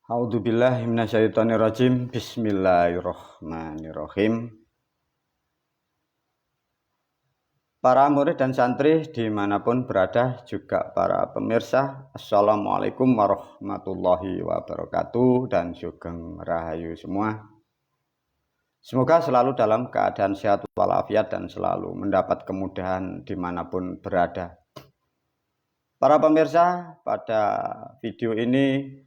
A'udzubillahi minasyaitonirrajim. Bismillahirrahmanirrahim. Para murid dan santri dimanapun berada, juga para pemirsa, Assalamualaikum warahmatullahi wabarakatuh dan sugeng rahayu semua. Semoga selalu dalam keadaan sehat walafiat dan selalu mendapat kemudahan dimanapun berada. Para pemirsa, pada video ini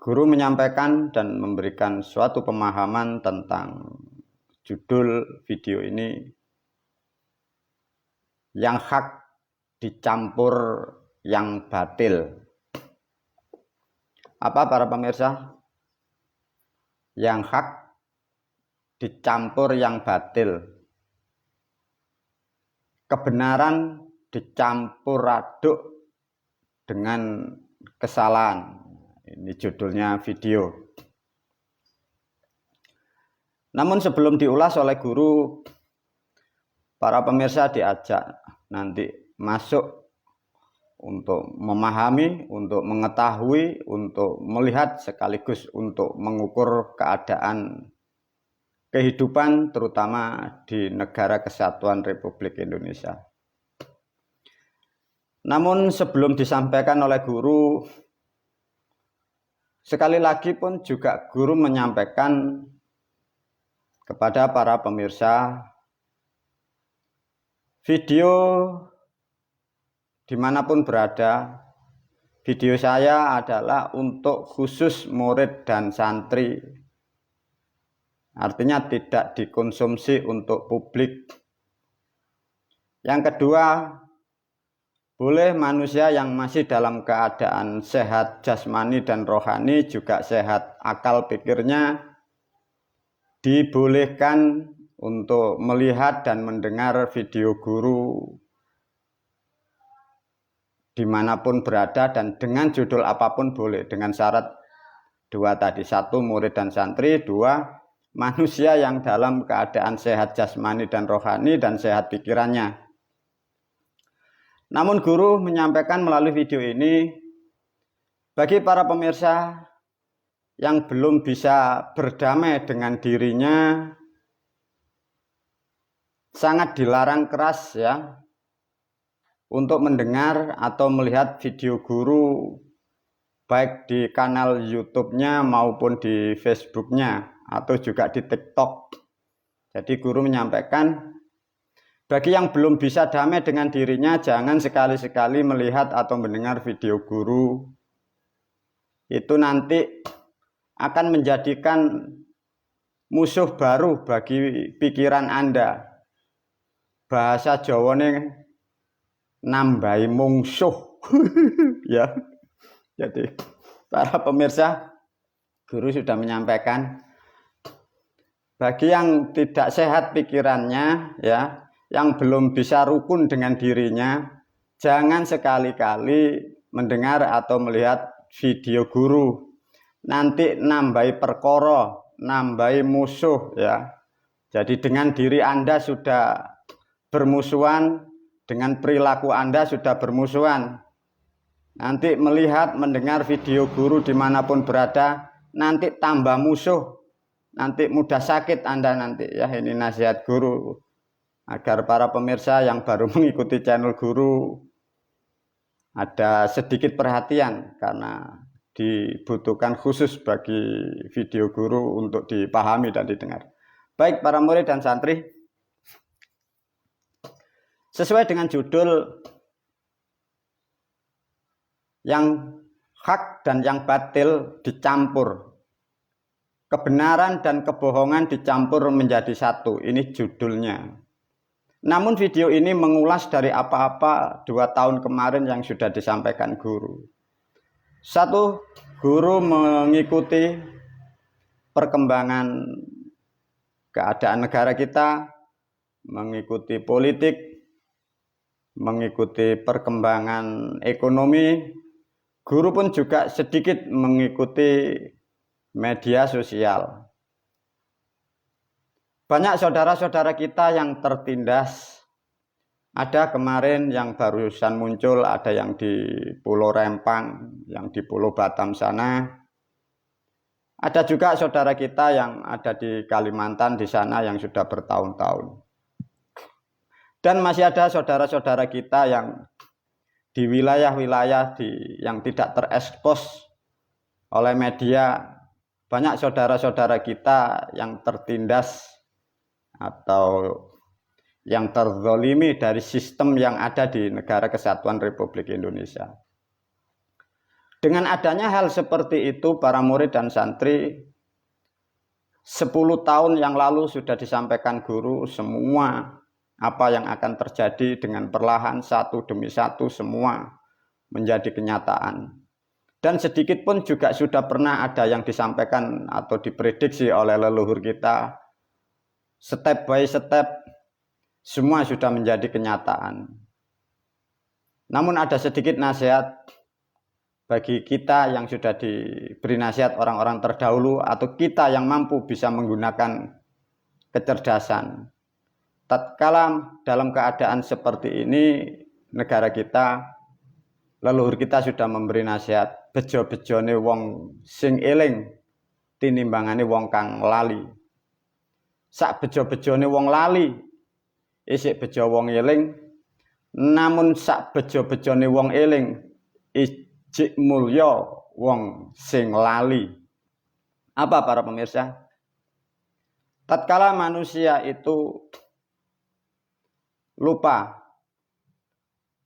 guru menyampaikan dan memberikan suatu pemahaman tentang judul video ini, yang hak dicampur yang batil. Apa para pemirsa? Yang hak dicampur yang batil. Kebenaran dicampur aduk dengan kesalahan. Ini judulnya video. Namun sebelum diulas oleh guru, para pemirsa diajak nanti masuk untuk memahami, untuk mengetahui, untuk melihat sekaligus untuk mengukur keadaan kehidupan terutama di Negara Kesatuan Republik Indonesia. Namun sebelum disampaikan oleh guru, sekali lagi pun juga guru menyampaikan kepada para pemirsa, video dimanapun berada, video saya adalah untuk khusus murid dan santri. Artinya tidak dikonsumsi untuk publik. Yang kedua, boleh manusia yang masih dalam keadaan sehat jasmani dan rohani, juga sehat akal pikirnya, dibolehkan untuk melihat dan mendengar video guru dimanapun berada dan dengan judul apapun boleh, dengan syarat dua tadi: satu, murid dan santri; dua, manusia yang dalam keadaan sehat jasmani dan rohani dan sehat pikirannya. Namun guru menyampaikan melalui video ini, bagi para pemirsa yang belum bisa berdamai dengan dirinya, sangat dilarang keras ya untuk mendengar atau melihat video guru, baik di kanal YouTube-nya maupun di Facebook-nya atau juga di TikTok. Jadi guru menyampaikan, bagi yang belum bisa damai dengan dirinya, jangan sekali-sekali melihat atau mendengar video guru. Itu nanti akan menjadikan musuh baru bagi pikiran Anda. Bahasa Jawane nambahi mungsuh. Ya. Jadi para pemirsa, guru sudah menyampaikan, bagi yang tidak sehat pikirannya ya, yang belum bisa rukun dengan dirinya, jangan sekali-kali mendengar atau melihat video guru. Nanti nambahi perkara, nambahi musuh ya. Jadi dengan diri Anda sudah bermusuhan, dengan perilaku Anda sudah bermusuhan. Nanti melihat, mendengar video guru dimanapun berada, nanti tambah musuh, nanti mudah sakit Anda nanti ya. Ini nasihat guru agar para pemirsa yang baru mengikuti channel guru ada sedikit perhatian, karena dibutuhkan khusus bagi video guru untuk dipahami dan didengar. Baik para murid dan santri, sesuai dengan judul yang hak dan yang batil dicampur, kebenaran dan kebohongan dicampur menjadi satu, ini judulnya. Namun video ini mengulas dari apa-apa 2 tahun kemarin yang sudah disampaikan guru. Satu, guru mengikuti perkembangan keadaan negara kita, mengikuti politik, mengikuti perkembangan ekonomi. Guru pun juga sedikit mengikuti media sosial. Banyak saudara-saudara kita yang tertindas Ada kemarin yang barusan muncul, ada yang di Pulau Rempang, yang di Pulau Batam sana. Ada juga saudara kita yang ada di Kalimantan di sana yang sudah bertahun-tahun. Dan masih ada saudara-saudara kita yang di wilayah-wilayah yang tidak terekspos oleh media. Banyak saudara-saudara kita yang tertindas atau yang terzolimi dari sistem yang ada di Negara Kesatuan Republik Indonesia. Dengan adanya hal seperti itu, para murid dan santri 10 tahun yang lalu sudah disampaikan guru semua apa yang akan terjadi dengan perlahan satu demi satu semua menjadi kenyataan. Dan sedikit pun juga sudah pernah ada yang disampaikan atau diprediksi oleh leluhur kita. Step by step semua sudah menjadi kenyataan. Namun ada sedikit nasihat bagi kita yang sudah diberi nasihat orang-orang terdahulu atau kita yang mampu bisa menggunakan kecerdasan. Tatkala dalam keadaan seperti ini negara kita, leluhur kita sudah memberi nasihat, bejo-bejone wong sing eling tinimbangane wong kang lali. Sak bejo-bejone wong lali isik bejo wong eling, namun sak bejo-bejone wong eling ijik mulya wong sing lali. Apa para pemirsa? Tatkala manusia itu lupa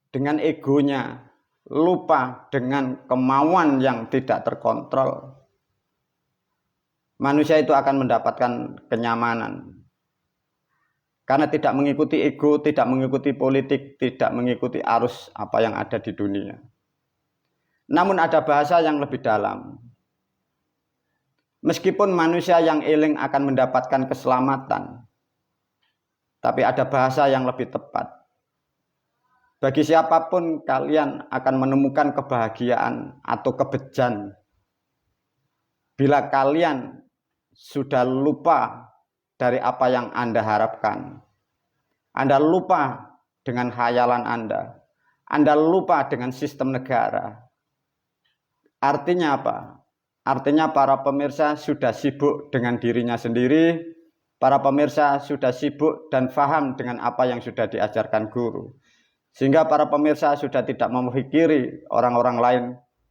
dengan egonya, lupa dengan kemauan yang tidak terkontrol, manusia itu akan mendapatkan kenyamanan. Karena tidak mengikuti ego, tidak mengikuti politik, tidak mengikuti arus apa yang ada di dunia. Namun ada bahasa yang lebih dalam. Meskipun manusia yang eling akan mendapatkan keselamatan, tapi ada bahasa yang lebih tepat. Bagi siapapun kalian akan menemukan kebahagiaan atau kebejan bila kalian sudah lupa dari apa yang Anda harapkan. Anda lupa dengan khayalan Anda lupa dengan sistem negara. Artinya apa? Artinya para pemirsa sudah sibuk dengan dirinya sendiri, para pemirsa sudah sibuk dan paham dengan apa yang sudah diajarkan guru. Sehingga para pemirsa sudah tidak memikiri orang-orang lain,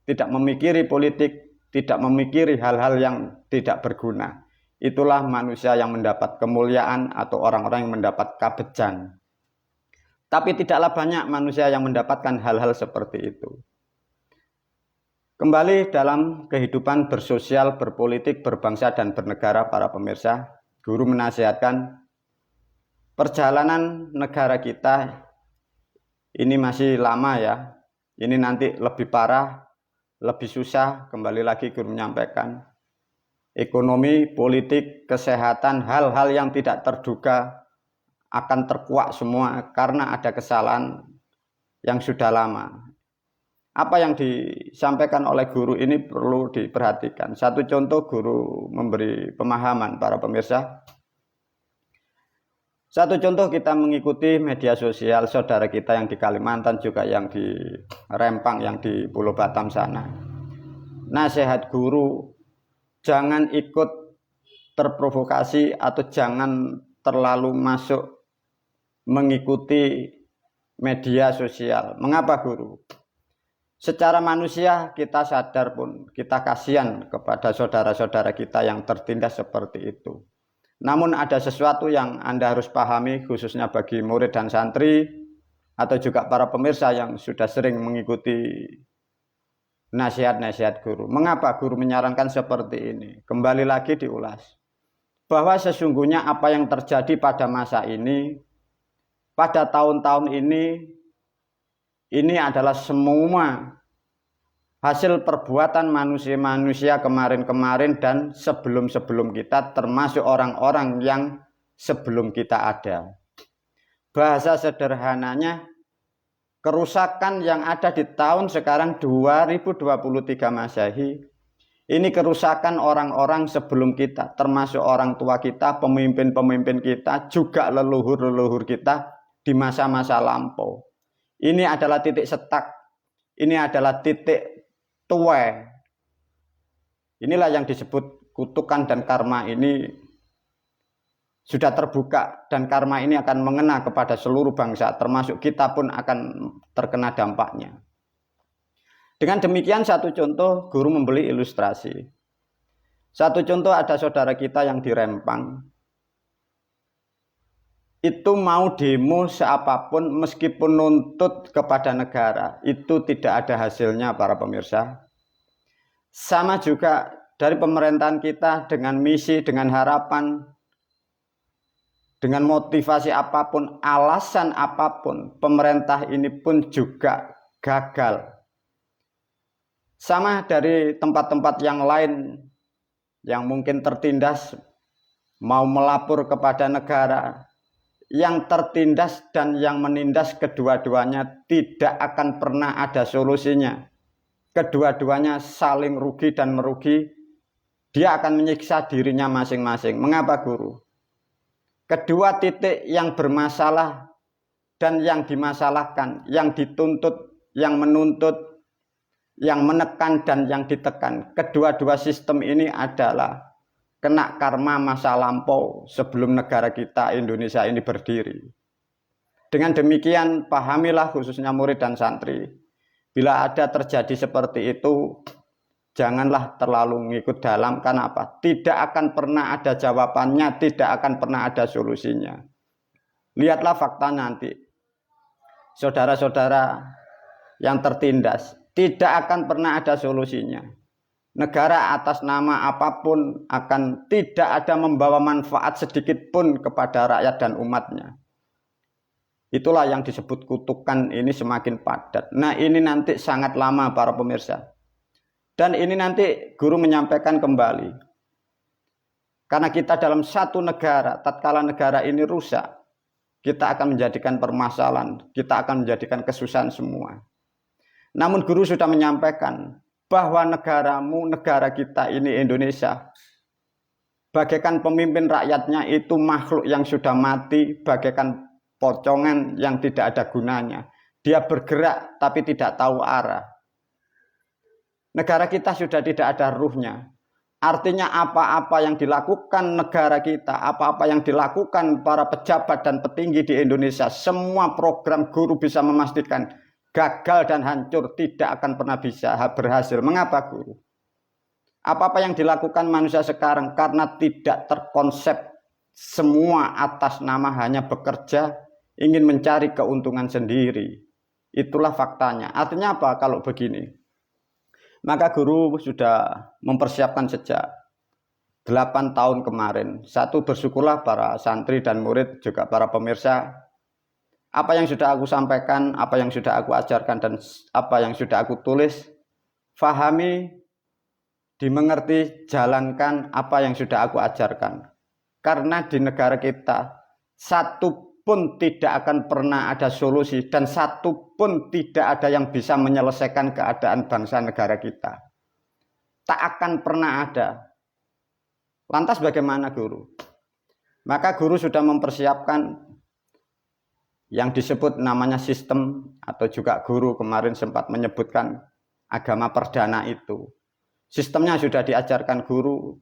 tidak memikiri politik, tidak memikiri hal-hal yang tidak berguna. Itulah manusia yang mendapat kemuliaan atau orang-orang yang mendapat kabejan. Tapi tidaklah banyak manusia yang mendapatkan hal-hal seperti itu. Kembali dalam kehidupan bersosial, berpolitik, berbangsa, dan bernegara, para pemirsa, guru menasihatkan perjalanan negara kita ini masih lama ya. Ini nanti lebih parah, lebih susah. Kembali lagi guru menyampaikan. Ekonomi, politik, kesehatan, hal-hal yang tidak terduga akan terkuak semua karena ada kesalahan yang sudah lama. Apa yang disampaikan oleh guru ini perlu diperhatikan. Satu contoh guru memberi pemahaman para pemirsa. Satu contoh kita mengikuti media sosial saudara kita yang di Kalimantan juga yang di Rempang, yang di Pulau Batam sana. Nasihat guru, jangan ikut terprovokasi atau jangan terlalu masuk mengikuti media sosial. Mengapa guru? Secara manusia kita sadar pun kita kasihan kepada saudara-saudara kita yang tertindas seperti itu. Namun ada sesuatu yang Anda harus pahami khususnya bagi murid dan santri atau juga para pemirsa yang sudah sering mengikuti nasihat-nasihat guru. Mengapa guru menyarankan seperti ini? Kembali lagi diulas. Bahwa sesungguhnya apa yang terjadi pada masa ini, pada tahun-tahun ini adalah semua hasil perbuatan manusia-manusia kemarin-kemarin dan sebelum-sebelum kita, termasuk orang-orang yang sebelum kita ada. Bahasa sederhananya, kerusakan yang ada di tahun sekarang 2023 Masehi, ini kerusakan orang-orang sebelum kita, termasuk orang tua kita, pemimpin-pemimpin kita, juga leluhur-leluhur kita, di masa-masa lampau. Ini adalah titik setak, ini adalah titik tuai. Inilah yang disebut kutukan dan karma ini sudah terbuka, dan karma ini akan mengena kepada seluruh bangsa, termasuk kita pun akan terkena dampaknya. Dengan demikian, satu contoh guru membeli ilustrasi. Satu contoh, ada saudara kita yang di Rempang. Itu mau demo seapapun meskipun nuntut kepada negara, itu tidak ada hasilnya para pemirsa. Sama juga dari pemerintahan kita dengan misi, dengan harapan, dengan motivasi apapun, alasan apapun, pemerintah ini pun juga gagal. Sama dari tempat-tempat yang lain yang mungkin tertindas, mau melapor kepada negara, yang tertindas dan yang menindas kedua-duanya tidak akan pernah ada solusinya. Kedua-duanya saling rugi dan merugi. Dia akan menyiksa dirinya masing-masing. Mengapa guru? Kedua titik yang bermasalah dan yang dimasalahkan, yang dituntut, yang menuntut, yang menekan dan yang ditekan, kedua-dua sistem ini adalah kena karma masa lampau sebelum negara kita Indonesia ini berdiri. Dengan demikian, pahamilah khususnya murid dan santri, bila ada terjadi seperti itu, janganlah terlalu ngikut dalam. Karena apa? Tidak akan pernah ada jawabannya, tidak akan pernah ada solusinya. Lihatlah fakta nanti. Saudara-saudara yang tertindas, tidak akan pernah ada solusinya. Negara atas nama apapun akan tidak ada membawa manfaat sedikit pun kepada rakyat dan umatnya. Itulah yang disebut kutukan ini semakin padat. Nah, ini nanti sangat lama para pemirsa. Dan ini nanti guru menyampaikan kembali. Karena kita dalam satu negara, tatkala negara ini rusak, kita akan menjadikan permasalahan, kita akan menjadikan kesusahan semua. Namun guru sudah menyampaikan bahwa negaramu, negara kita ini Indonesia, bagaikan pemimpin rakyatnya itu makhluk yang sudah mati, bagaikan pocongan yang tidak ada gunanya. Dia bergerak tapi tidak tahu arah. Negara kita sudah tidak ada ruhnya. Artinya apa-apa yang dilakukan negara kita, apa-apa yang dilakukan para pejabat dan petinggi di Indonesia, semua program guru bisa memastikan gagal dan hancur, tidak akan pernah bisa berhasil. Mengapa guru? Apa-apa yang dilakukan manusia sekarang karena tidak terkonsep, semua atas nama hanya bekerja, ingin mencari keuntungan sendiri. Itulah faktanya. Artinya apa kalau begini? Maka guru sudah mempersiapkan sejak 8 tahun kemarin. Satu, bersyukurlah para santri dan murid, juga para pemirsa. Apa yang sudah aku sampaikan, apa yang sudah aku ajarkan, dan apa yang sudah aku tulis, fahami, dimengerti, jalankan apa yang sudah aku ajarkan. Karena di negara kita, satu pun tidak akan pernah ada solusi, dan satu pun tidak ada yang bisa menyelesaikan keadaan bangsa negara kita. Tak akan pernah ada. Lantas bagaimana guru? Maka guru sudah mempersiapkan yang disebut namanya sistem, atau juga guru kemarin sempat menyebutkan agama perdana itu. Sistemnya sudah diajarkan guru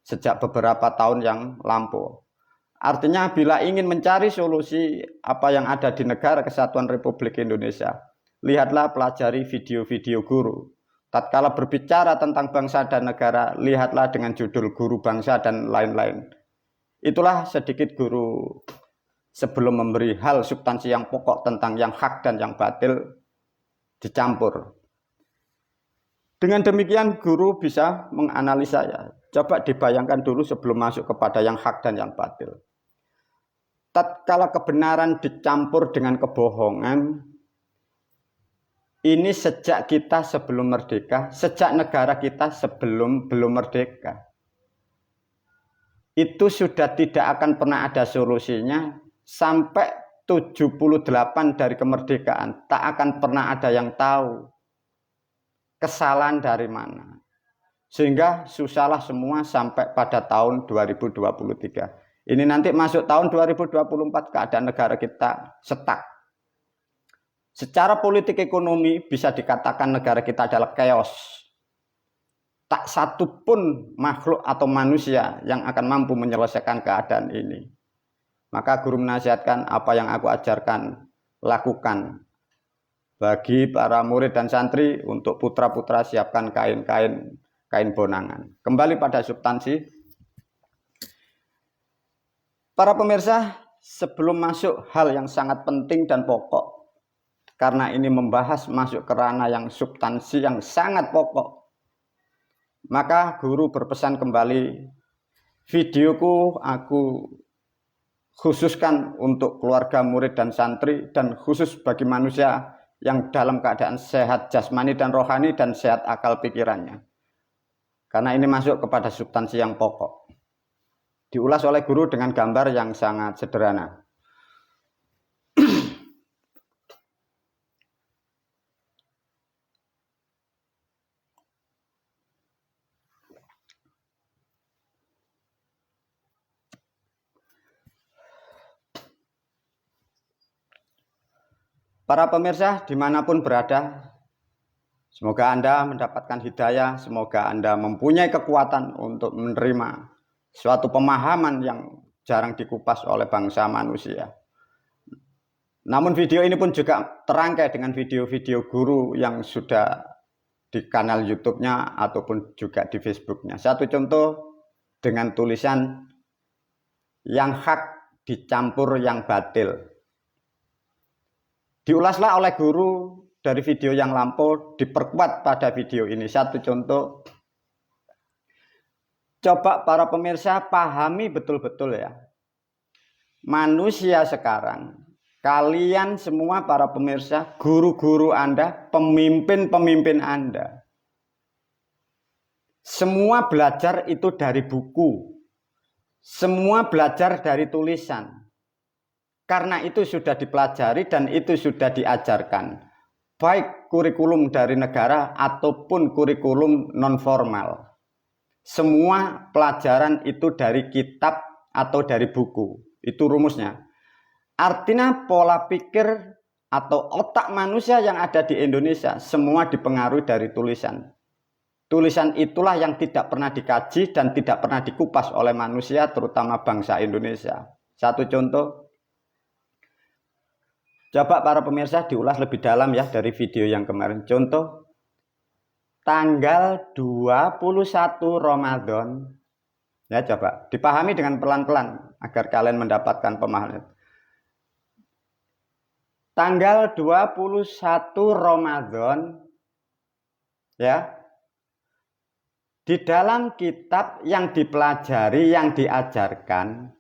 sejak beberapa tahun yang lampau. Artinya bila ingin mencari solusi apa yang ada di negara Kesatuan Republik Indonesia, lihatlah, pelajari video-video guru. Tatkala berbicara tentang bangsa dan negara, lihatlah dengan judul Guru Bangsa dan lain-lain. Itulah sedikit guru sebelum memberi hal substansi yang pokok tentang yang hak dan yang batil dicampur. Dengan demikian guru bisa menganalisa ya. Coba dibayangkan dulu sebelum masuk kepada yang hak dan yang batil. Tatkala kebenaran dicampur dengan kebohongan, ini sejak kita sebelum merdeka, sejak negara kita sebelum belum merdeka. Itu sudah tidak akan pernah ada solusinya sampai 78 dari kemerdekaan. Tak akan pernah ada yang tahu kesalahan dari mana. Sehingga susahlah semua sampai pada tahun 2023. Ini nanti masuk tahun 2024 keadaan negara kita stuck. Secara politik ekonomi bisa dikatakan negara kita adalah chaos. Tak satu pun makhluk atau manusia yang akan mampu menyelesaikan keadaan ini. Maka guru menasihatkan apa yang aku ajarkan, lakukan. Bagi para murid dan santri untuk putra-putra siapkan kain bonangan. Kembali pada substansi. Para pemirsa, sebelum masuk hal yang sangat penting dan pokok, karena ini membahas masuk ke ranah yang substansi yang sangat pokok, maka guru berpesan kembali, videoku aku khususkan untuk keluarga murid dan santri, dan khusus bagi manusia yang dalam keadaan sehat jasmani dan rohani dan sehat akal pikirannya. Karena ini masuk kepada substansi yang pokok. Diulas oleh guru dengan gambar yang sangat sederhana. Para pemirsa dimanapun berada, semoga Anda mendapatkan hidayah, semoga Anda mempunyai kekuatan untuk menerima suatu pemahaman yang jarang dikupas oleh bangsa manusia. Namun video ini pun juga terangkai dengan video-video guru yang sudah di kanal YouTube-nya ataupun juga di Facebook-nya. Satu contoh dengan tulisan yang hak dicampur yang batil. Diulaslah oleh guru dari video yang lampau, diperkuat pada video ini. Satu contoh, coba para pemirsa pahami betul-betul ya. Manusia sekarang, kalian semua para pemirsa, guru-guru Anda, pemimpin-pemimpin Anda, semua belajar itu dari buku, semua belajar dari tulisan. Karena itu sudah dipelajari dan itu sudah diajarkan, baik kurikulum dari negara ataupun kurikulum non-formal. Semua pelajaran itu dari kitab atau dari buku. Itu rumusnya. Artinya pola pikir atau otak manusia yang ada di Indonesia semua dipengaruhi dari tulisan. Tulisan itulah yang tidak pernah dikaji dan tidak pernah dikupas oleh manusia, terutama bangsa Indonesia. Satu contoh. Coba para pemirsa diulas lebih dalam ya dari video yang kemarin. Contoh, tanggal 21 Ramadan. Ya coba, dipahami dengan pelan-pelan agar kalian mendapatkan pemahaman. Tanggal 21 Ramadan, ya, di dalam kitab yang dipelajari, yang diajarkan,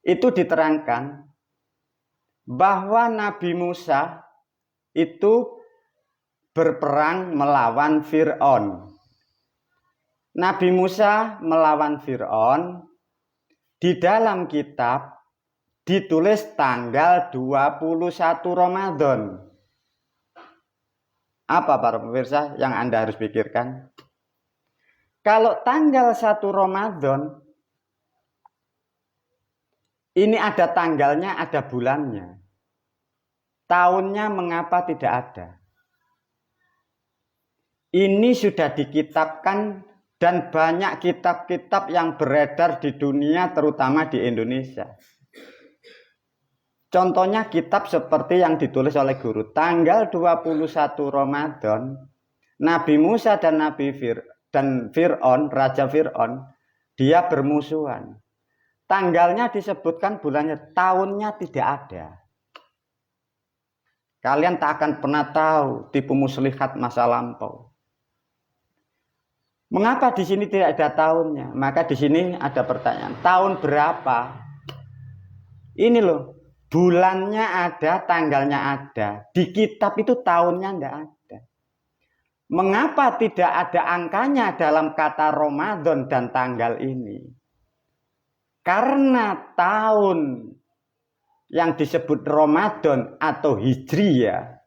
itu diterangkan bahwa Nabi Musa itu berperang melawan Fir'aun. Nabi Musa melawan Fir'aun di dalam kitab ditulis tanggal 21 Ramadan. Apa para pemirsa yang Anda harus pikirkan? Kalau tanggal 1 Ramadan, ini ada tanggalnya, ada bulannya. Tahunnya mengapa tidak ada? Ini sudah dikitabkan dan banyak kitab-kitab yang beredar di dunia, terutama di Indonesia. Contohnya kitab seperti yang ditulis oleh guru. Tanggal 21 Ramadan, Nabi Musa dan Fir'aun, Raja Fir'aun, dia bermusuhan. Tanggalnya disebutkan, bulannya, tahunnya tidak ada. Kalian tak akan pernah tahu tipu muslihat masa lampau. Mengapa di sini tidak ada tahunnya? Maka di sini ada pertanyaan, tahun berapa? Ini loh, bulannya ada, tanggalnya ada. Di kitab itu tahunnya tidak ada. Mengapa tidak ada angkanya dalam kata Ramadan dan tanggal ini? Karena tahun yang disebut Ramadan atau Hijriyah,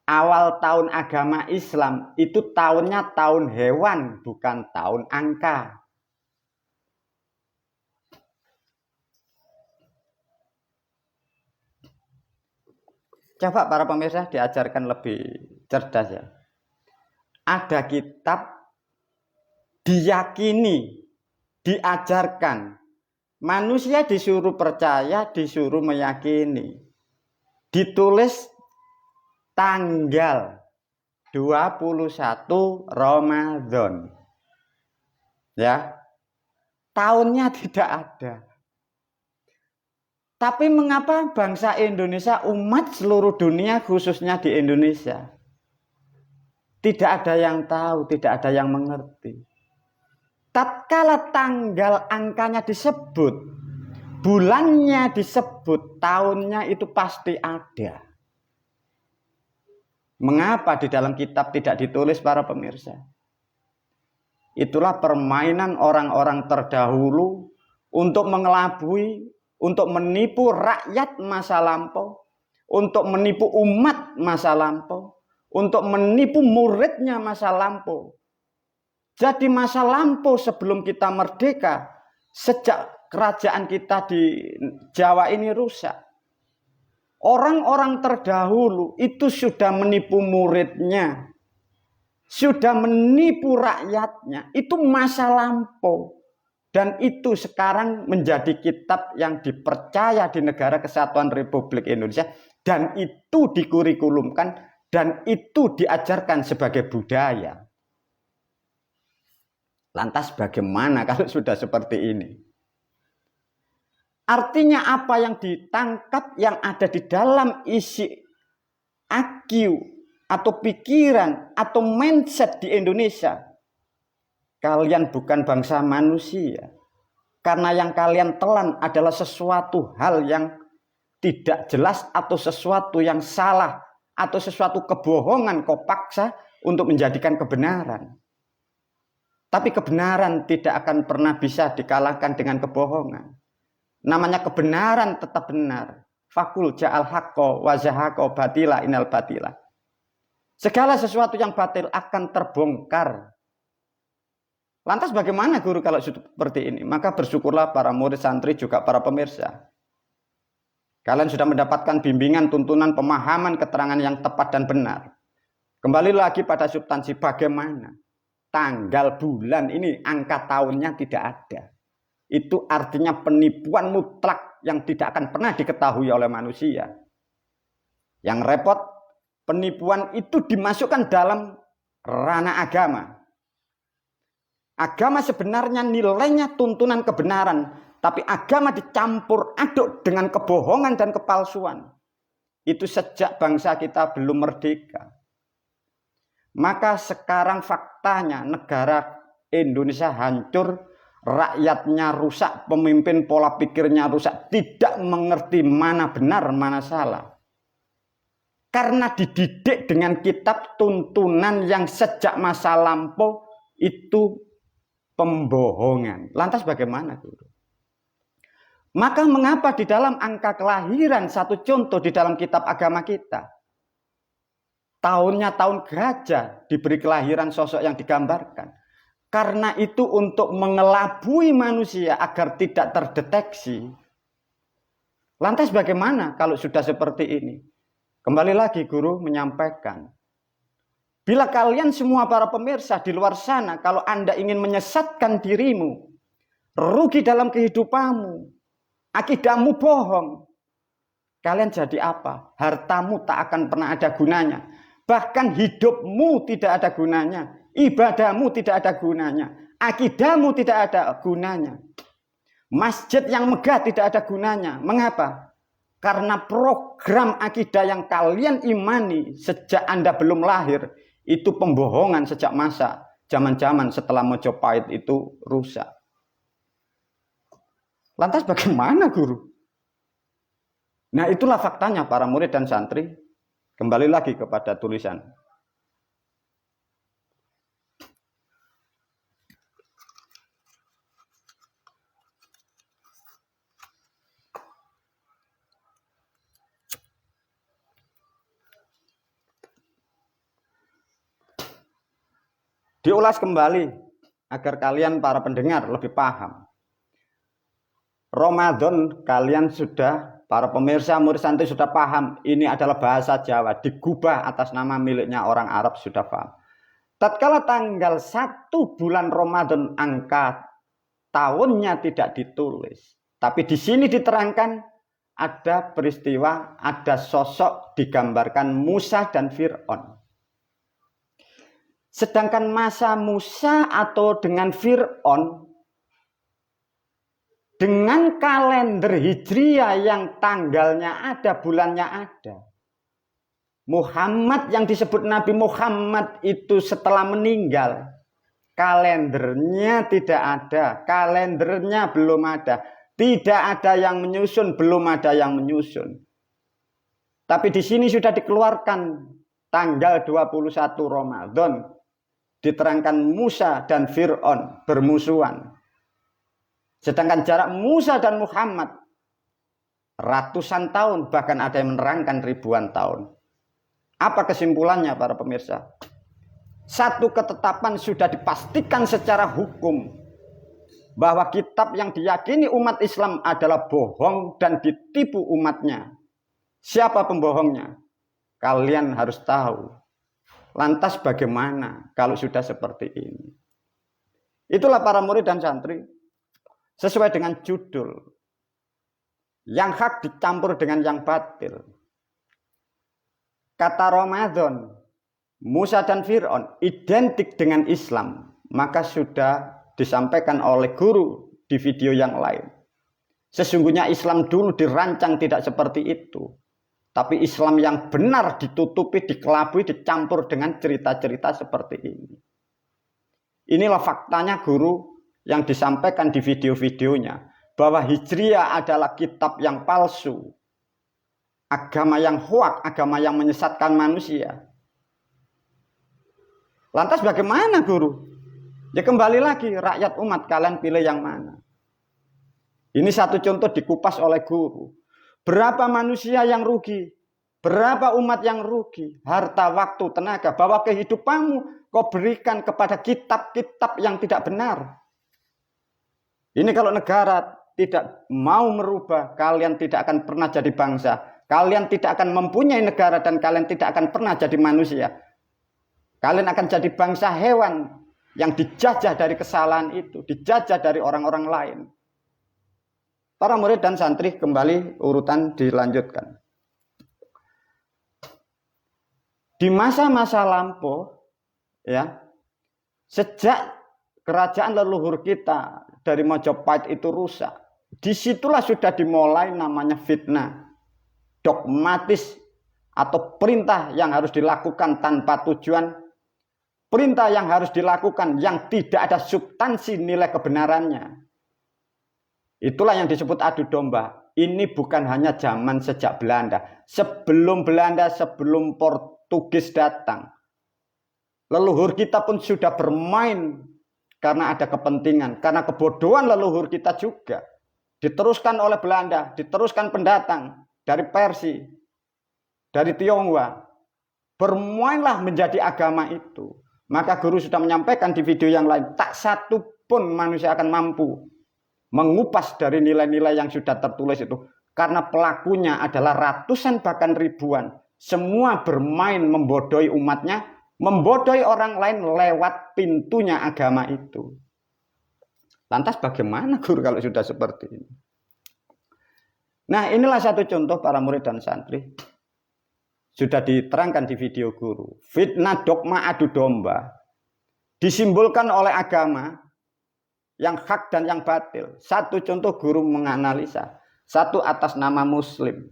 awal tahun agama Islam, itu tahunnya tahun hewan, bukan tahun angka. Coba para pemirsa diajarkan lebih cerdas ya. Ada kitab diyakini, diajarkan. Manusia disuruh percaya, disuruh meyakini. Ditulis tanggal 21 Ramadan. Ya. Tahunnya tidak ada. Tapi mengapa bangsa Indonesia, umat seluruh dunia khususnya di Indonesia, tidak ada yang tahu, tidak ada yang mengerti. Tatkala tanggal angkanya disebut, bulannya disebut, tahunnya itu pasti ada. Mengapa di dalam kitab tidak ditulis para pemirsa? Itulah permainan orang-orang terdahulu untuk mengelabui, untuk menipu rakyat masa lampau, untuk menipu umat masa lampau, untuk menipu muridnya masa lampau. Jadi masa lampau sebelum kita merdeka, sejak kerajaan kita di Jawa ini rusak. Orang-orang terdahulu itu sudah menipu muridnya, sudah menipu rakyatnya. Itu masa lampau. Dan itu sekarang menjadi kitab yang dipercaya di Negara Kesatuan Republik Indonesia. Dan itu dikurikulumkan dan itu diajarkan sebagai budaya. Lantas bagaimana kalau sudah seperti ini? Artinya apa yang ditangkap, yang ada di dalam isi IQ atau pikiran atau mindset di Indonesia. Kalian bukan bangsa manusia. Karena yang kalian telan adalah sesuatu hal yang tidak jelas atau sesuatu yang salah atau sesuatu kebohongan kau paksa untuk menjadikan kebenaran. Tapi kebenaran tidak akan pernah bisa dikalahkan dengan kebohongan. Namanya kebenaran tetap benar. Fakul ja'al haqqo wa zahaqo batila inal batila. Segala sesuatu yang batil akan terbongkar. Lantas bagaimana guru kalau seperti ini? Maka bersyukurlah para murid santri juga para pemirsa. Kalian sudah mendapatkan bimbingan, tuntunan, pemahaman, keterangan yang tepat dan benar. Kembali lagi pada substansi bagaimana. Tanggal bulan ini angka tahunnya tidak ada. Itu artinya penipuan mutlak yang tidak akan pernah diketahui oleh manusia. Yang repot, penipuan itu dimasukkan dalam ranah agama. Agama sebenarnya nilainya tuntunan kebenaran, tapi agama dicampur aduk dengan kebohongan dan kepalsuan. Itu sejak bangsa kita belum merdeka. Maka sekarang faktanya negara Indonesia hancur, rakyatnya rusak, pemimpin pola pikirnya rusak, tidak mengerti mana benar, mana salah. Karena dididik dengan kitab tuntunan yang sejak masa lampau itu pembohongan. Lantas bagaimana, guru? Maka mengapa di dalam angka kelahiran, satu contoh di dalam kitab agama kita, tahunnya tahun gajah, diberi kelahiran sosok yang digambarkan. Karena itu untuk mengelabui manusia agar tidak terdeteksi. Lantas bagaimana kalau sudah seperti ini? Kembali lagi guru menyampaikan. Bila kalian semua para pemirsa di luar sana, kalau Anda ingin menyesatkan dirimu, rugi dalam kehidupanmu, akidahmu bohong, kalian jadi apa? Hartamu tak akan pernah ada gunanya. Bahkan hidupmu tidak ada gunanya. Ibadahmu tidak ada gunanya. Akidahmu tidak ada gunanya. Masjid yang megah tidak ada gunanya. Mengapa? Karena program akidah yang kalian imani sejak Anda belum lahir, itu pembohongan sejak masa zaman-zaman setelah Mojopahit itu rusak. Lantas bagaimana guru? Nah itulah faktanya para murid dan santri. Kembali lagi kepada tulisan. Diulas kembali agar kalian para pendengar lebih paham. Ramadan kalian sudah para pemirsa murid santri sudah paham, ini adalah bahasa Jawa, digubah atas nama miliknya orang Arab, sudah paham. Tatkala tanggal 1 bulan Ramadan angka tahunnya tidak ditulis, tapi di sini diterangkan ada peristiwa, ada sosok digambarkan Musa dan Fir'aun. Sedangkan masa Musa atau dengan Fir'aun, dengan kalender Hijriah yang tanggalnya ada, bulannya ada. Muhammad yang disebut Nabi Muhammad itu setelah meninggal, kalendernya tidak ada, kalendernya belum ada. Tidak ada yang menyusun, belum ada yang menyusun. Tapi di sini sudah dikeluarkan tanggal 21 Ramadan. Diterangkan Musa dan Fir'aun bermusuhan. Sedangkan jarak Musa dan Muhammad ratusan tahun, bahkan ada yang menerangkan ribuan tahun. Apa kesimpulannya para pemirsa? Satu ketetapan sudah dipastikan secara hukum, bahwa kitab yang diyakini umat Islam adalah bohong dan ditipu umatnya. Siapa pembohongnya? Kalian harus tahu. Lantas bagaimana kalau sudah seperti ini? Itulah para murid dan santri, sesuai dengan judul, yang hak dicampur dengan yang batil. Kata Ramadan, Musa dan Fir'aun identik dengan Islam, maka sudah disampaikan oleh guru di video yang lain. Sesungguhnya Islam dulu dirancang tidak seperti itu. Tapi Islam yang benar ditutupi, dikelabui, dicampur dengan cerita-cerita seperti ini. Inilah faktanya guru yang disampaikan di video-videonya. Bahwa Hijriah adalah kitab yang palsu. Agama yang hoak, agama yang menyesatkan manusia. Lantas bagaimana guru? Ya kembali lagi, rakyat umat kalian pilih yang mana? Ini satu contoh dikupas oleh guru. Berapa manusia yang rugi? Berapa umat yang rugi? Harta, waktu, tenaga, bahwa kehidupanmu kau berikan kepada kitab-kitab yang tidak benar. Ini kalau negara tidak mau merubah, kalian tidak akan pernah jadi bangsa. Kalian tidak akan mempunyai negara dan kalian tidak akan pernah jadi manusia. Kalian akan jadi bangsa hewan yang dijajah dari kesalahan itu, dijajah dari orang-orang lain. Para murid dan santri kembali urutan dilanjutkan. Di masa-masa lampau, ya, sejak kerajaan leluhur kita dari Majapahit itu rusak, disitulah sudah dimulai namanya fitnah, dogmatis atau perintah yang harus dilakukan tanpa tujuan, perintah yang harus dilakukan yang tidak ada substansi nilai kebenarannya. Itulah yang disebut adu domba. Ini bukan hanya zaman sejak Belanda. Sebelum Belanda, sebelum Portugis datang. Leluhur kita pun sudah bermain karena ada kepentingan. Karena kebodohan leluhur kita juga. Diteruskan oleh Belanda, diteruskan pendatang dari Persia, dari Tionghoa. Bermainlah menjadi agama itu. Maka guru sudah menyampaikan di video yang lain, tak satu pun manusia akan mampu mengupas dari nilai-nilai yang sudah tertulis itu. Karena pelakunya adalah ratusan bahkan ribuan. Semua bermain membodohi umatnya, membodohi orang lain lewat pintunya agama itu. Lantas bagaimana guru kalau sudah seperti ini? Nah, inilah satu contoh para murid dan santri. Sudah diterangkan di video guru. Fitnah, dogma, adu domba disimbolkan oleh agama yang hak dan yang batil. Satu contoh guru menganalisa. Satu atas nama Muslim.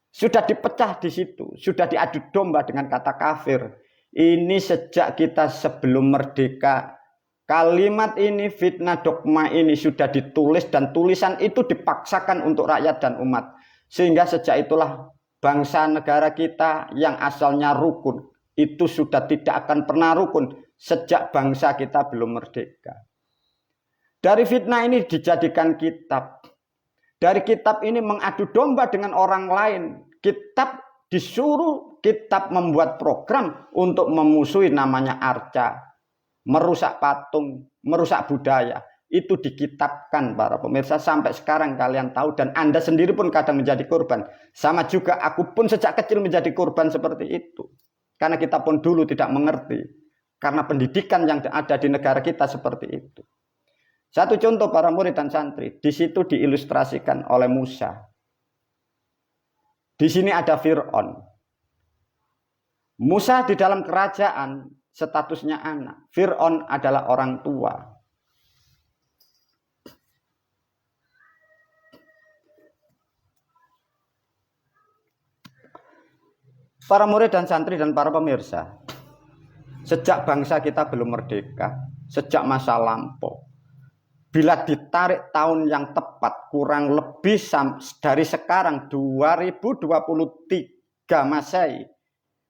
Sudah dipecah di situ. Sudah diadu domba dengan kata kafir. Ini sejak kita sebelum merdeka. Kalimat ini, fitnah, dogma ini sudah ditulis. Dan tulisan itu dipaksakan untuk rakyat dan umat. Sehingga sejak itulah bangsa negara kita yang asalnya rukun. Itu sudah tidak akan pernah rukun. Sejak bangsa kita belum merdeka. Dari fitnah ini dijadikan kitab. Dari kitab ini mengadu domba dengan orang lain. Kitab disuruh kitab membuat program untuk memusuhi namanya arca. Merusak patung, merusak budaya. Itu dikitabkan para pemirsa sampai sekarang kalian tahu, dan Anda sendiri pun kadang menjadi korban. Sama juga aku pun sejak kecil menjadi korban seperti itu. Karena kita pun dulu tidak mengerti. Karena pendidikan yang ada di negara kita seperti itu. Satu contoh para murid dan santri, di situ diilustrasikan oleh Musa. Di sini ada Fir'aun. Musa di dalam kerajaan statusnya anak. Fir'aun adalah orang tua. Para murid dan santri dan para pemirsa, sejak bangsa kita belum merdeka, sejak masa lampau, bila ditarik tahun yang tepat, kurang lebih dari sekarang 2023 Masehi,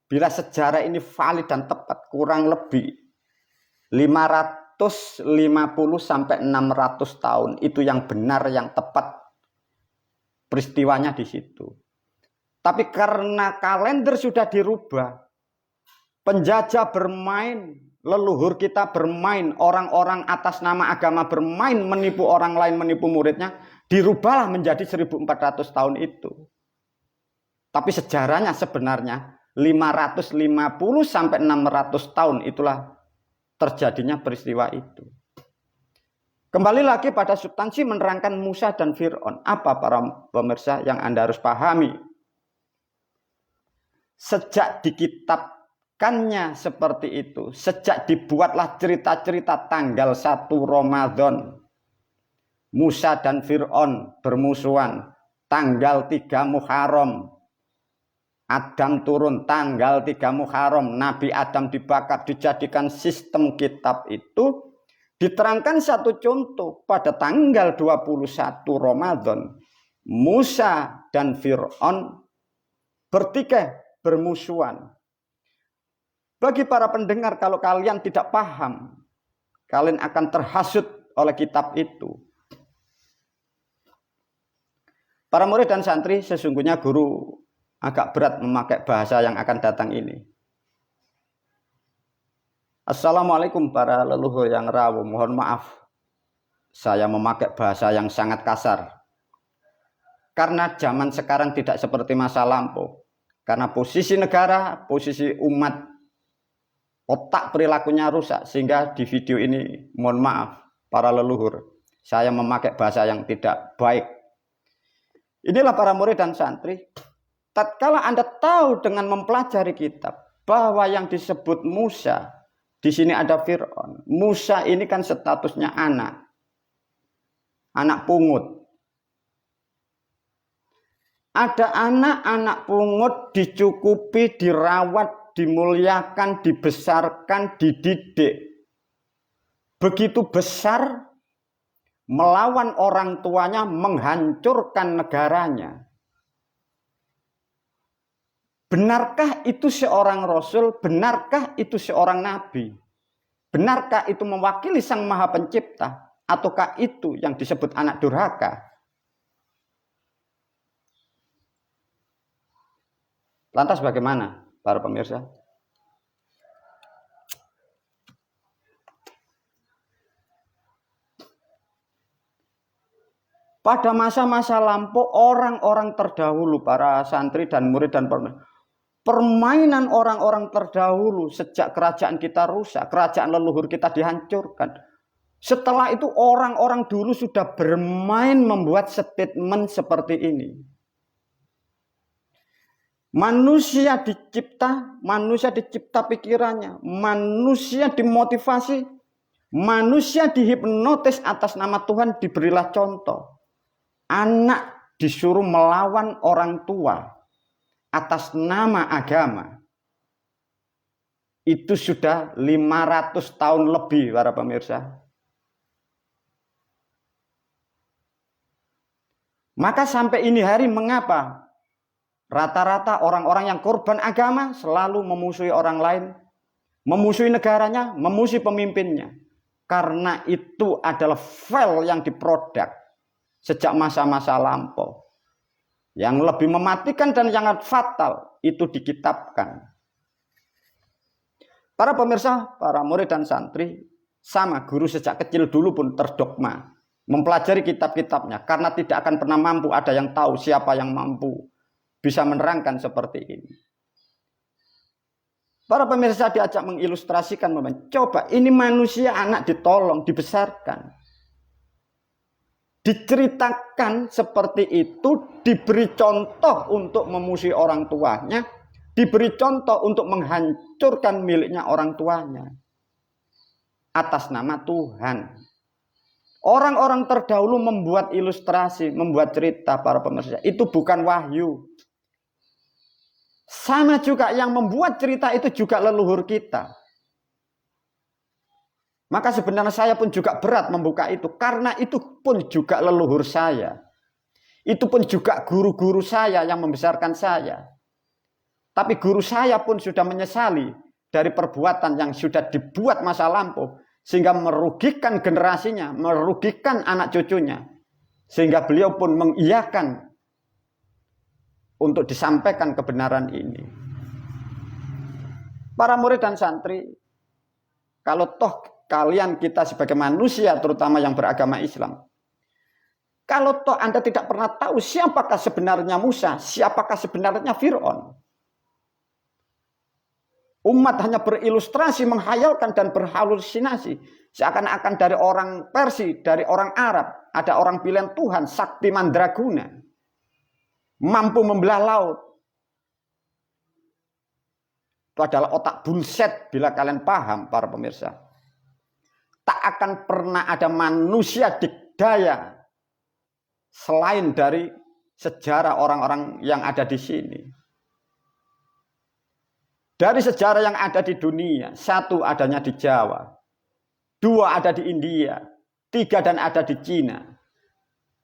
bila sejarah ini valid dan tepat, kurang lebih 550 sampai 600 tahun, itu yang benar, yang tepat peristiwanya di situ. Tapi karena kalender sudah dirubah, penjajah bermain, leluhur kita bermain, orang-orang atas nama agama bermain, menipu orang lain, menipu muridnya, dirubahlah menjadi 1400 tahun itu. Tapi sejarahnya sebenarnya 550 sampai 600 tahun itulah terjadinya peristiwa itu. Kembali lagi pada substansi menerangkan Musa dan Fir'aun. Apa para pemirsa yang Anda harus pahami? Sejak dikitabkannya seperti itu, sejak dibuatlah cerita-cerita tanggal 1 Ramadan, Musa dan Fir'aun bermusuhan, tanggal 3 Muharram, Adam turun, tanggal 3 Muharram, Nabi Adam dibakar, dijadikan sistem kitab itu, diterangkan satu contoh pada tanggal 21 Ramadan, Musa dan Fir'aun bertikai, bermusuhan. Bagi para pendengar, kalau kalian tidak paham, kalian akan terhasut oleh kitab itu. Para murid dan santri, sesungguhnya guru agak berat memakai bahasa yang akan datang ini. Assalamualaikum para leluhur yang rawuh, mohon maaf saya memakai bahasa yang sangat kasar. Karena zaman sekarang tidak seperti masa lampau. Karena posisi negara, posisi umat, otak perilakunya rusak. Sehingga di video ini, mohon maaf para leluhur, saya memakai bahasa yang tidak baik. Inilah para murid dan santri. Tatkala Anda tahu dengan mempelajari kitab bahwa yang disebut Musa, di sini ada Fir'aun. Musa ini kan statusnya anak pungut. Ada anak-anak pungut dicukupi, dirawat, dimuliakan, dibesarkan, dididik. Begitu besar, melawan orang tuanya, menghancurkan negaranya. Benarkah itu seorang rasul? Benarkah itu seorang nabi? Benarkah itu mewakili Sang Maha Pencipta? Ataukah itu yang disebut anak durhaka? Lantas bagaimana para pemirsa? Pada masa-masa lampau, orang-orang terdahulu, para santri dan murid dan permainan orang-orang terdahulu sejak kerajaan kita rusak, kerajaan leluhur kita dihancurkan. Setelah itu orang-orang dulu sudah bermain membuat statement seperti ini. Manusia dicipta pikirannya, manusia dimotivasi, manusia dihipnotis atas nama Tuhan, diberilah contoh. Anak disuruh melawan orang tua atas nama agama. Itu sudah 500 tahun lebih para pemirsa. Maka sampai ini hari mengapa rata-rata orang-orang yang korban agama selalu memusuhi orang lain, memusuhi negaranya, memusuhi pemimpinnya. Karena itu adalah file yang diproduk sejak masa-masa lampau. Yang lebih mematikan dan sangat fatal itu dikitabkan. Para pemirsa, para murid dan santri, Sama, guru sejak kecil dulu pun terdogma mempelajari kitab-kitabnya karena tidak akan pernah mampu ada yang tahu siapa yang mampu bisa menerangkan seperti ini. Para pemirsa diajak mengilustrasikan, coba ini manusia anak ditolong, dibesarkan, diceritakan seperti itu, diberi contoh untuk memusuhi orang tuanya, diberi contoh untuk menghancurkan miliknya orang tuanya atas nama Tuhan. Orang-orang terdahulu membuat ilustrasi, membuat cerita, para pemirsa. Itu bukan wahyu. Sama juga yang membuat cerita itu juga leluhur kita. Maka sebenarnya saya pun juga berat membuka itu. Karena itu pun juga leluhur saya. Itu pun juga guru-guru saya yang membesarkan saya. Tapi guru saya pun sudah menyesali dari perbuatan yang sudah dibuat masa lampau. Sehingga merugikan generasinya, merugikan anak cucunya. Sehingga beliau pun mengiyakan untuk disampaikan kebenaran ini. Para murid dan santri, kalau toh kalian kita sebagai manusia, terutama yang beragama Islam, kalau toh Anda tidak pernah tahu siapakah sebenarnya Musa, siapakah sebenarnya Fir'aun, umat hanya berilustrasi, menghayalkan dan berhalusinasi. Seakan-akan dari orang Persia, dari orang Arab, ada orang pilihan Tuhan, sakti mandraguna, mampu membelah laut. Itu adalah otak bullshit bila kalian paham, para pemirsa. Tak akan pernah ada manusia dikdaya selain dari sejarah orang-orang yang ada di sini. Dari sejarah yang ada di dunia, satu adanya di Jawa, dua ada di India, tiga dan ada di Cina,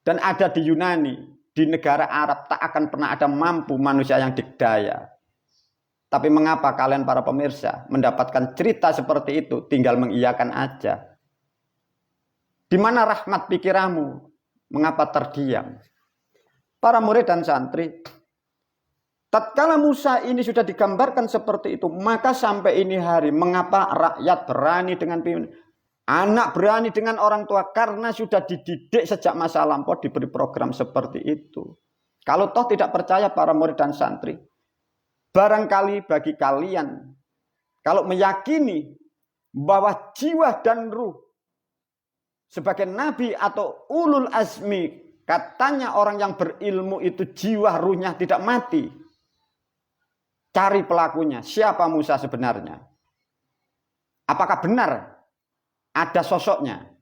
dan ada di Yunani, di negara Arab. Tak akan pernah ada mampu manusia yang dikdaya. Tapi mengapa kalian para pemirsa mendapatkan cerita seperti itu tinggal mengiyakan aja? Di mana rahmat pikiranmu? Mengapa terdiam? Para murid dan santri, tatkala Musa ini sudah digambarkan seperti itu, maka sampai ini hari, mengapa rakyat berani dengan pimpin? Anak berani dengan orang tua karena sudah dididik sejak masa lampau, diberi program seperti itu. Kalau toh tidak percaya para murid dan santri, barangkali bagi kalian, kalau meyakini bahwa jiwa dan ruh sebagai nabi atau ulul azmi, katanya orang yang berilmu itu jiwa ruhnya tidak mati. Cari pelakunya, siapa Musa sebenarnya? Apakah benar ada sosoknya?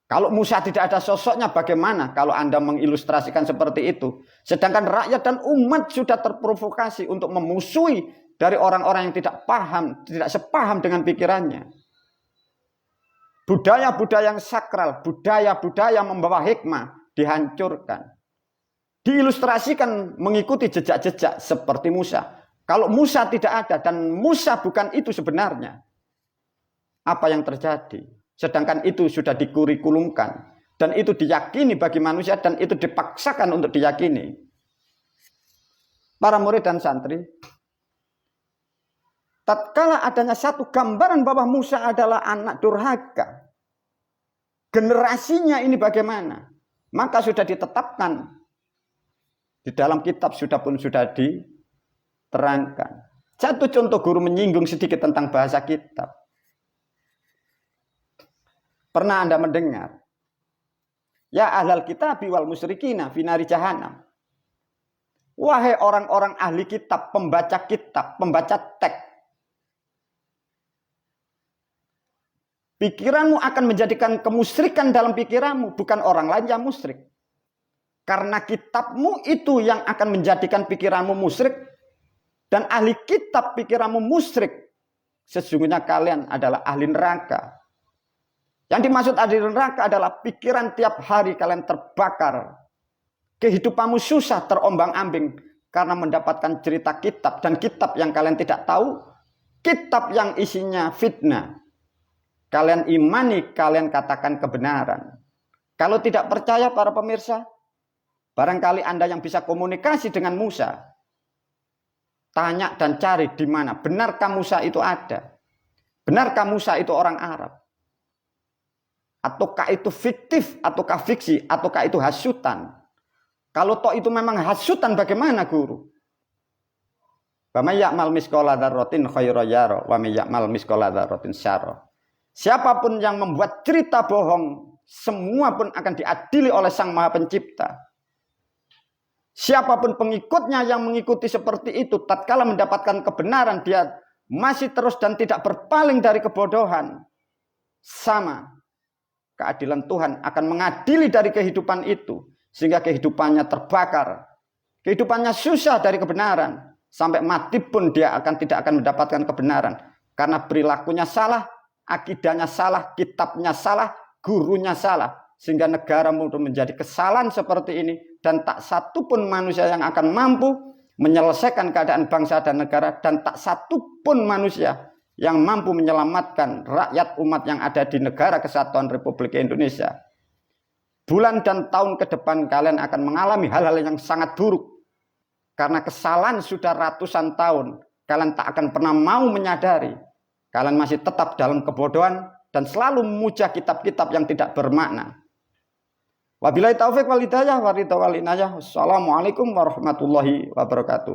Kalau Musa tidak ada sosoknya, bagaimana kalau Anda mengilustrasikan seperti itu? Sedangkan rakyat dan umat sudah terprovokasi untuk memusuhi dari orang-orang yang tidak paham, tidak sepaham dengan pikirannya. Budaya-budaya yang sakral, budaya-budaya membawa hikmah dihancurkan. Diilustrasikan mengikuti jejak-jejak seperti Musa. Kalau Musa tidak ada dan Musa bukan itu sebenarnya, apa yang terjadi? Sedangkan itu sudah dikurikulumkan dan itu diyakini bagi manusia dan itu dipaksakan untuk diyakini. Para murid dan santri, tatkala adanya satu gambaran bahwa Musa adalah anak durhaka, generasinya ini bagaimana? Maka sudah ditetapkan di dalam kitab sudah diterangkan. Satu contoh guru menyinggung sedikit tentang bahasa kitab. Pernah Anda mendengar? Ya ahlal kitabi wal musyrikina finari jahannam. Wahai orang-orang ahli kitab, pembaca teks. Pikiranmu akan menjadikan kemusyrikan dalam pikiranmu, bukan orang lain yang musyrik. Karena kitabmu itu yang akan menjadikan pikiranmu musyrik. Dan ahli kitab pikiranmu musyrik. Sesungguhnya kalian adalah ahli neraka. Yang dimaksud ahli neraka adalah pikiran tiap hari kalian terbakar. Kehidupanmu susah terombang-ambing. Karena mendapatkan cerita kitab. Dan kitab yang kalian tidak tahu. Kitab yang isinya fitnah. Kalian imani, kalian katakan kebenaran. Kalau tidak percaya para pemirsa, barangkali Anda yang bisa komunikasi dengan Musa, tanya dan cari di mana. Benarkah Musa itu ada? Benarkah Musa itu orang Arab? Ataukah itu fiktif, ataukah fiksi, ataukah itu hasutan? Kalau toh itu memang hasutan, bagaimana guru? Wa may ya'mal misqala dzarratin khairan yara wa may ya'mal misqala dzarratin syarra. Siapapun yang membuat cerita bohong, semua pun akan diadili oleh Sang Maha Pencipta. Siapapun pengikutnya yang mengikuti seperti itu, tatkala mendapatkan kebenaran, dia masih terus dan tidak berpaling dari kebodohan. Sama. Keadilan Tuhan akan mengadili dari kehidupan itu. Sehingga kehidupannya terbakar. Kehidupannya susah dari kebenaran. Sampai mati pun dia tidak akan mendapatkan kebenaran. Karena perilakunya salah, akidahnya salah, kitabnya salah, gurunya salah. Sehingga negara mudah menjadi kesalahan seperti ini. Dan tak satu pun manusia yang akan mampu menyelesaikan keadaan bangsa dan negara. Dan tak satu pun manusia yang mampu menyelamatkan rakyat umat yang ada di negara kesatuan Republik Indonesia. Bulan dan tahun ke depan kalian akan mengalami hal-hal yang sangat buruk. Karena kesalahan sudah ratusan tahun. Kalian tak akan pernah mau menyadari. Kalian masih tetap dalam kebodohan dan selalu memuja kitab-kitab yang tidak bermakna. Wabillahi taufiq wal hidayah wa ridha wal inayah. Wassalamualaikum warahmatullahi wabarakatuh.